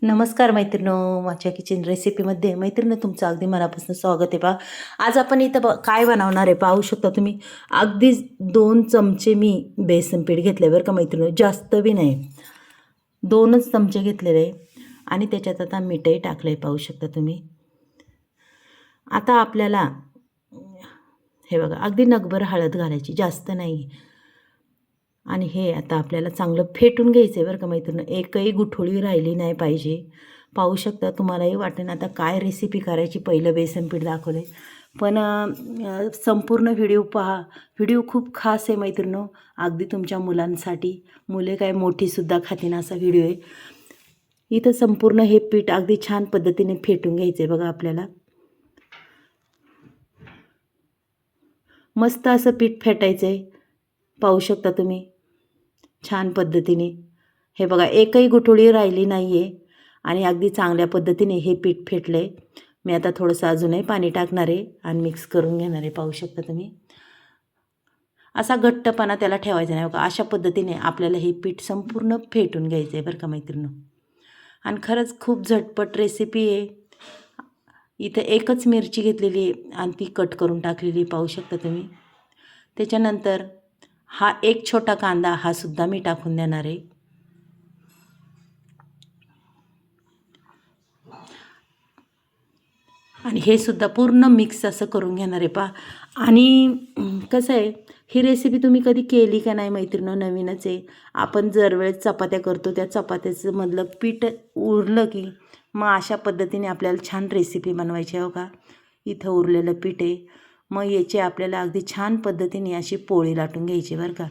नमस्कार मैत्रिणो, माझ्या किचन रेसिपीमध्ये मैत्रिणी तुमचं अगदी मनापासून स्वागत आहे. पहा आज आपण इथं काय बनवणार आहे पाहू शकता तुम्ही. अगदी 2 चमचे मी बेसन पीठ घेतले बरं का मैत्रिणी, जास्त बी नाही, 2च चमचे घेतलेले आहे. आणि त्याच्यात आता मीठही टाकलं आहे पाहू शकता तुम्ही. आता आपल्याला हे बघा अगदी नगभर हळद घालायची, जास्त नाही. आणि हे आता आपल्याला चांगलं फेटून घ्यायचं आहे बरं का मैत्रिणी, एकही गुठळी राहिली नाही पाहिजे. पाहू शकता, तुम्हालाही वाटेल आता काय रेसिपी करायची, पहिलं बेसन पीठ दाखवले. पण संपूर्ण व्हिडिओ पहा, व्हिडिओ खूप खास आहे मैत्रिणो, अगदी तुमच्या मुलांसाठी. मुले काय मोठीसुद्धा खातीन असा व्हिडिओ आहे. इथं संपूर्ण हे पीठ अगदी छान पद्धतीने फेटून घ्यायचं आहे बघा आपल्याला. मस्त असं पीठ फेटायचं आहे, पाहू शकता तुम्ही छान पद्धतीने. हे बघा एकही गुठळी राहिली नाही आहे आणि अगदी चांगल्या पद्धतीने हे पीठ फेटलं आहे. मी आता थोडंसं अजूनही पाणी टाकणार आहे आणि मिक्स करून घेणार आहे, पाहू शकता तुम्ही. असा घट्टपणा त्याला ठेवायचा नाही बघा, अशा पद्धतीने आपल्याला हे पीठ संपूर्ण फेटून घ्यायचं आहे बरं का मैत्रिणी. आणि खरंच खूप झटपट रेसिपी आहे. इथं एकच मिरची घेतलेली आहे आणि ती कट करून टाकलेली पाहू शकता तुम्ही. त्याच्यानंतर हा एक छोटा कांदा, हा सुद्धा मी टाकून देणार आहे. आणि हे सुद्धा पूर्ण मिक्स असं करून घेणार आहे पहा. आणि कसं आहे, ही रेसिपी तुम्ही कधी केली का नाही मैत्रिणी, नवीनच आहे. आपण जर वेळेस चपात्या करतो, त्या चपात्याचं मधलं पीठ उरलं की मग अशा पद्धतीने आपल्याला छान रेसिपी बनवायची आहे. हो का, इथं उरलेलं पीठ आहे. मग याची आपल्याला अगदी छान पद्धतीने अशी पोळी लाटून घ्यायची बरं का.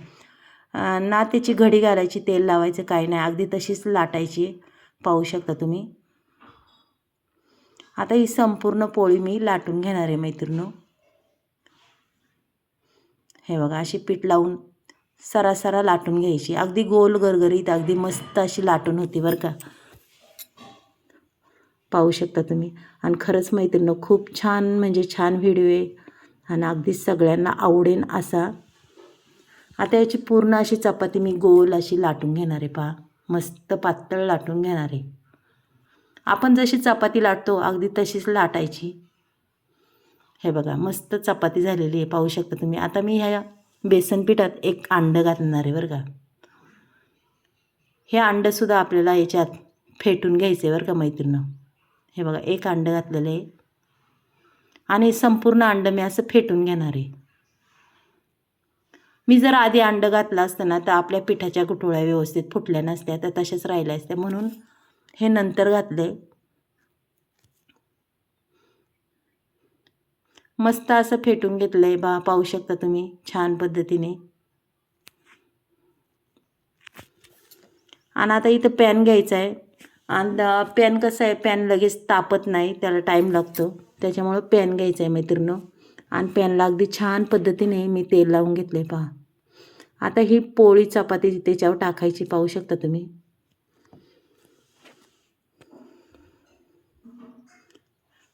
ना त्याची घडी घालायची, तेल लावायचं काही नाही, अगदी तशीच लाटायची, पाहू शकता तुम्ही. आता ही संपूर्ण पोळी मी लाटून घेणार आहे मैत्रिणो. हे बघा अशी पीठ लावून सरासरा लाटून घ्यायची, अगदी गोल गरगरीत, अगदी मस्त अशी लाटून होती बरं का, पाहू शकता तुम्ही. आणि खरंच मैत्रिणो खूप छान म्हणजे छान व्हिडिओ आहे आणि अगदी सगळ्यांना आवडेन असा. आता याची पूर्ण अशी चपाती मी गोल अशी लाटून घेणार आहे पहा, मस्त पातळ लाटून घेणार आहे. आपण जशी चपाती लाटतो अगदी तशीच लाटायची. हे बघा मस्त चपाती झालेली आहे, पाहू शकता तुम्ही. आता मी ह्या बेसन पिठात एक अंडं घालणार आहे बरं का. हे अंडंसुद्धा आपल्याला याच्यात फेटून घ्यायचं आहे बरं का मैत्रिणी. हे बघा एक अंडं घातलेलं आहे आणि संपूर्ण अंडं मी असं फेटून घेणार आहे. मी जर आधी अंडं घातलं असतं ना तर आपल्या पिठाच्या गुठळ्या व्यवस्थित फुटल्या नसत्या, तर तशाच राहिल्या असत्या, म्हणून हे नंतर घातले. मस्त असं फेटून घेतलं आहे बा, पाहू शकता तुम्ही छान पद्धतीने. आणि आता इथं पॅन घ्यायचा आहे. आणि पॅन कसं आहे, पॅन लगेच तापत नाही, त्याला टाईम लागतो, त्याच्यामुळं पॅन घ्यायचा आहे मैत्रिणी. आणि पॅनला अगदी छान पद्धतीने मी तेल लावून घेतलं आहे पहा. आता ही पोळी चपाती त्याच्यावर टाकायची, पाहू शकता तुम्ही.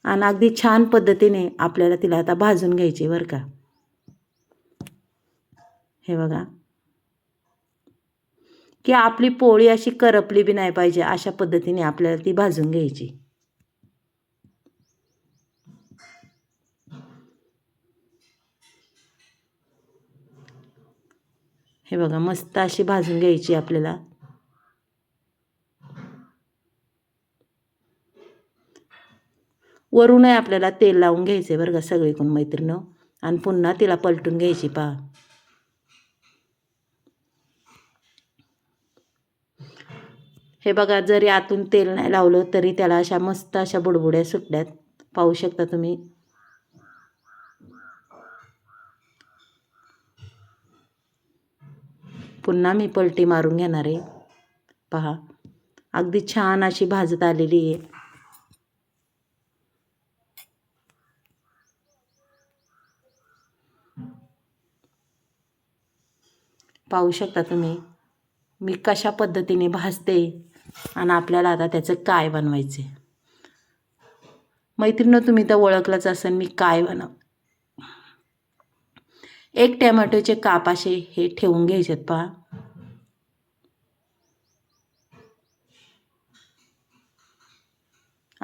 आणि अगदी छान पद्धतीने आपल्याला तिला आता भाजून घ्यायची बरं का. हे बघा की आपली पोळी अशी करपली बी नाही पाहिजे, अशा पद्धतीने आपल्याला ती भाजून घ्यायची. हे बघा मस्त अशी भाजून घ्यायची आपल्याला. वरूनही आपल्याला तेल लावून घ्यायचे बरं का सगळीकडून मैत्रिणी. आणि पुन्हा तिला पलटून घ्यायची पहा. हे बघा जरी आतून तेल नाही लावलं तरी त्याला अशा मस्त अशा बुडबुड्या सुटल्यात, पाहू शकता तुम्ही. पुन्हा मी पलटी मारून घेणार आहे पहा, अगदी छान अशी भाजत आलेली आहे. पाहू शकता तुम्ही मी कशा पद्धतीने भाजते आणि आपल्याला आता त्याचं काय बनवायचं आहे. मैत्रिणी तुम्ही तर ओळखलंच असेल मी काय एक टॅमॅटोचे काप असे हे ठेवून घ्यायचेत पहा.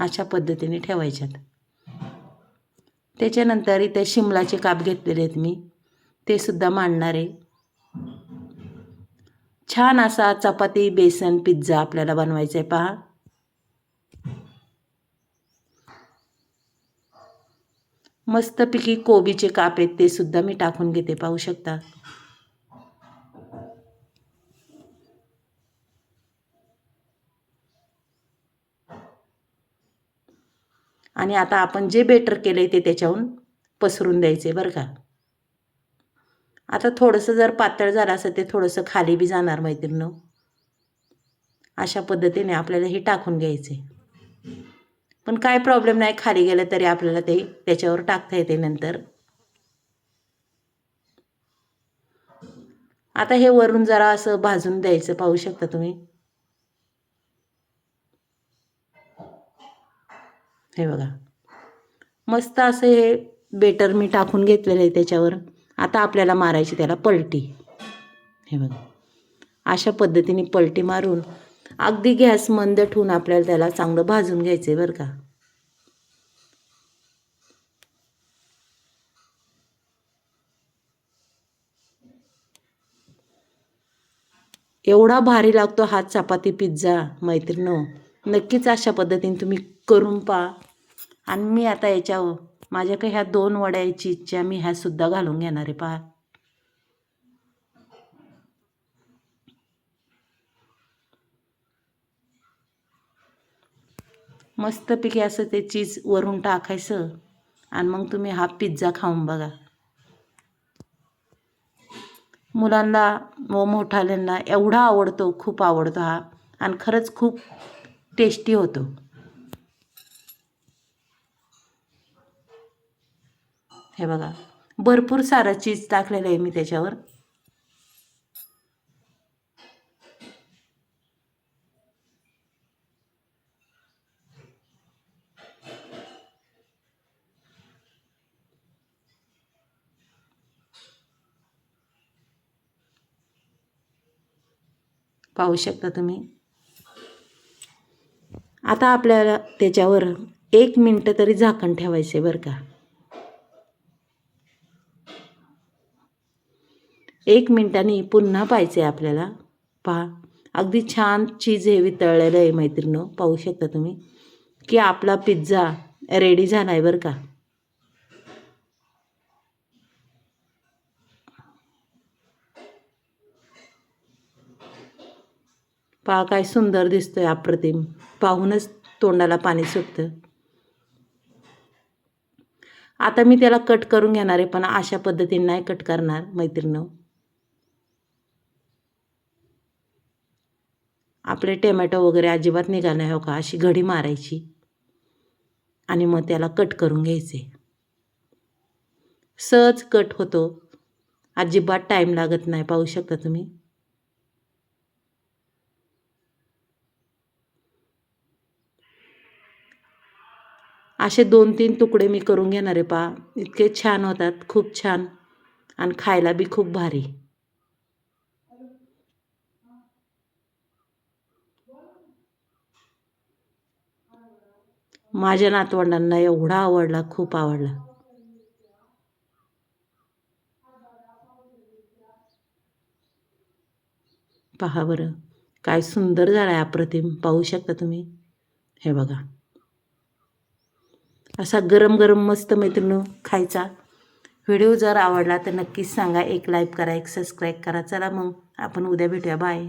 अशा पद्धतीने ठेवायच्यात. त्याच्यानंतर इथे शिमलाचे काप घेतलेले आहेत मी, ते सुद्धा मांडणार आहे. छान असा चपाती बेसन पिझ्झा आपल्याला बनवायचा आहे. पहा, मस्तपैकी कोबीचे काप आहेत, ते सुद्धा मी टाकून घेते. पाहू शकता. आणि आता आपण जे बेटर केलंय ते त्याच्याहून पसरून द्यायचे बरं का. आता थोडंसं जर पातळ झालं असं ते थोडंसं खाली बी जाणार मैत्रिणींनो. अशा पद्धतीने आपल्याला हे टाकून घ्यायचे. पण काय प्रॉब्लेम नाही, खाली गेलं तरी आपल्याला ते त्याच्यावर टाकता येते नंतर. आता हे वरून जरा असं भाजून द्यायचं. पाहू शकता तुम्ही. हे बघा, मस्त असं हे बेटर मी टाकून घेतलेलं आहे त्याच्यावर. आता आपल्याला मारायची त्याला पलटी. हे बघा, अशा पद्धतीने पलटी मारून अगदी गॅस मंद ठेवून आपल्याला त्याला चांगलं भाजून घ्यायचं आहे बरं का. एवढा भारी लागतो हा चपाती पिझ्झा मैत्रिणींनो. नक्कीच अशा पद्धतीने तुम्ही करून पहा. आणि मी आता याच्यावर माझ्याकडे ह्या 2 वड्या चीजच्या मी ह्या सुद्धा घालून घेणार आहे. पहा, मस्तपैकी असं ते चीज वरून टाकायचं आणि मग तुम्ही हा पिझ्झा खाऊन बघा. मुलांना व मोठाल्यांना एवढा आवडतो, खूप आवडतो हा. आणि खरंच खूप टेस्टी होतो. हे बघा, भरपूर सारा चीज टाकलेलं आहे मी त्याच्यावर. पाहू शकता तुम्ही. आता आपल्याला त्याच्यावर 1 मिनिट तरी झाकण ठेवायचे बरं का. 1 मिनिटांनी पुन्हा पाहायचे आपल्याला. पहा, अगदी छान चीज हे वितळलेलं आहे मैत्रिणींनो. पाहू शकता तुम्ही की आपला पिझ्झा रेडी झाला आहे बरं का. पहा, काय सुंदर दिसतोय, अप्रतिम. पाहूनच तोंडाला पाणी सुटतं. आता मी त्याला कट करून घेणार आहे, पण अशा पद्धतीने नाही कट करणार मैत्रिणींनो. आपले टोमॅटो वगैरे अजिबात निघाले नाही. हो का, अशी घडी मारायची आणि मग त्याला कट करून घ्यायचे. सहज कट होतो, अजिबात टाईम लागत नाही. पाहू शकता तुम्ही. असे 2-3 तुकडे मी करून घेणार आहे. पहा, इतके छान होतात, खूप छान. आणि खायला बी खूप भारी. माझ्या नातवंडांना एवढा आवडला, खूप आवडला. पहा बरं, काय सुंदर झाला आहे, अप्रतिम. पाहू शकता तुम्ही. हे बघा, असा गरम गरम मस्त मैत्रिणींनो खायचा. व्हिडिओ जर आवडला तर नक्कीच सांगा. एक लाईक करा, एक सबस्क्राईब करा. चला मग आपण उद्या भेटूया. बाय.